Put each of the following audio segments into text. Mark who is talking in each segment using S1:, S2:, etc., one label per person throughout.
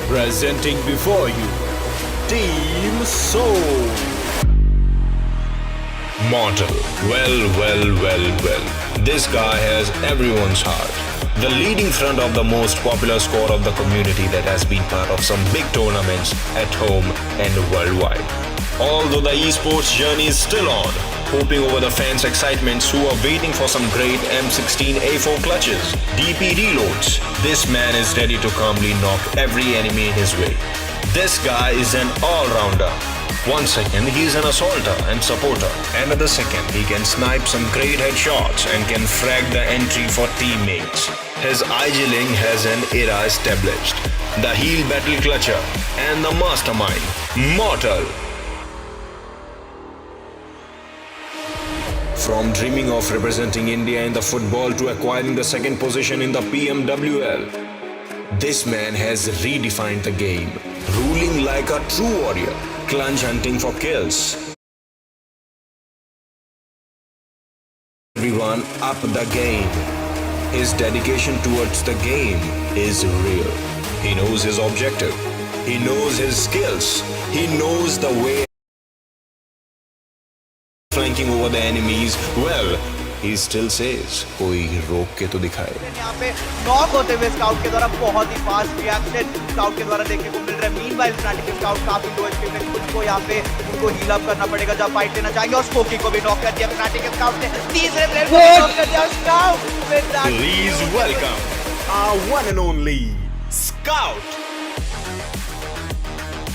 S1: Presenting before you, Team Soul. Mortal. Well. This guy has everyone's heart. The leading front of the most popular squad of the community that has been part of some big tournaments at home and worldwide. Although the esports journey is still on, hoping over the fans' excitements who are waiting for some great M16A4 clutches, DP reloads, this man is ready to calmly knock every enemy in his way. This guy is an all-rounder. 1 second he is an assaulter and supporter, and at the second he can snipe some great headshots and can frag the entry for teammates. His IG-Ling has an era established, the heel battle clutcher and the mastermind, Mortal. From dreaming of representing India in the football to acquiring the second position in the PMWL, this man has redefined the game, ruling like a true warrior, clutch hunting for kills. Everyone up the game. His dedication towards the game is real. He knows his objective. He knows his skills. He knows the way flanking over the enemies. Well, he still says, कोई रोक के तो दिखाए.
S2: यहाँ पे knock होते हुए scout के द्वारा बहुत ही फास्ट रिएक्शन स्काउट के द्वारा देखने को मिल रहा है. मीनवाइल फ्नाटिक स्काउट काफी लो एचपी में खुद को यहाँ पे उनको हील अप करना पड़ेगा जब फाइट लेना चाहेंगे. और स्पोकी को भी नॉक कर दिया फ्नाटिक स्काउट ने. तीसरे प्लेयर को भी नॉक कर दिया scout.
S1: Please welcome our one and only Scout.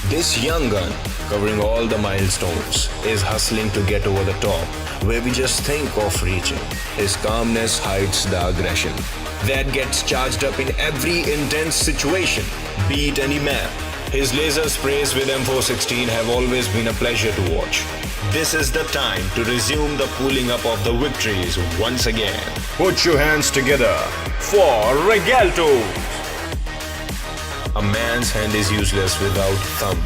S1: This young gun, covering all the milestones, is hustling to get over the top, where we just think of reaching. His calmness hides the aggression that gets charged up in every intense situation, beat any map. His laser sprays with M416 have always been a pleasure to watch. This is the time to resume the pulling up of the victories once again. Put your hands together for Regalto. A man's hand is useless without thumb.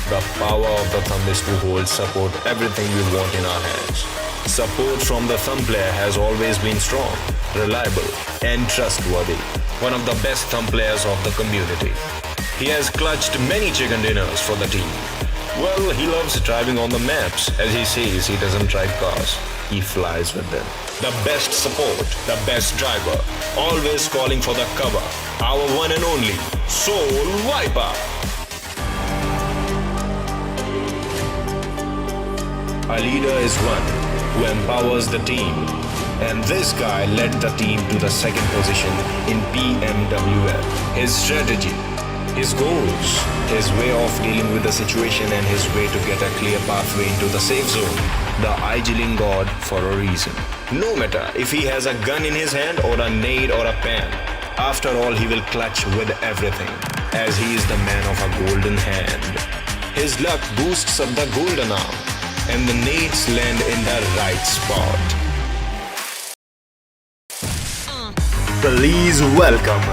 S1: The power of the thumb is to hold support everything we want in our hands. Support from the thumb player has always been strong, reliable and trustworthy. One of the best thumb players of the community. He has clutched many chicken dinners for the team. Well, he loves driving on the maps. As he says, he doesn't drive cars. He flies with them. The best support, the best driver, always calling for the cover. Our one and only Soul Viper. A leader is one who empowers the team. And this guy led the team to the second position in PMWL. His strategy, his goals, his way of dealing with the situation and his way to get a clear pathway into the safe zone. The IG-Ling God for a reason. No matter if he has a gun in his hand or a nade or a pen, after all he will clutch with everything, as he is the man of a golden hand. His luck boosts up the golden arm, and the nades land in the right spot. Please welcome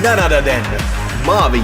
S1: none other than Mavi.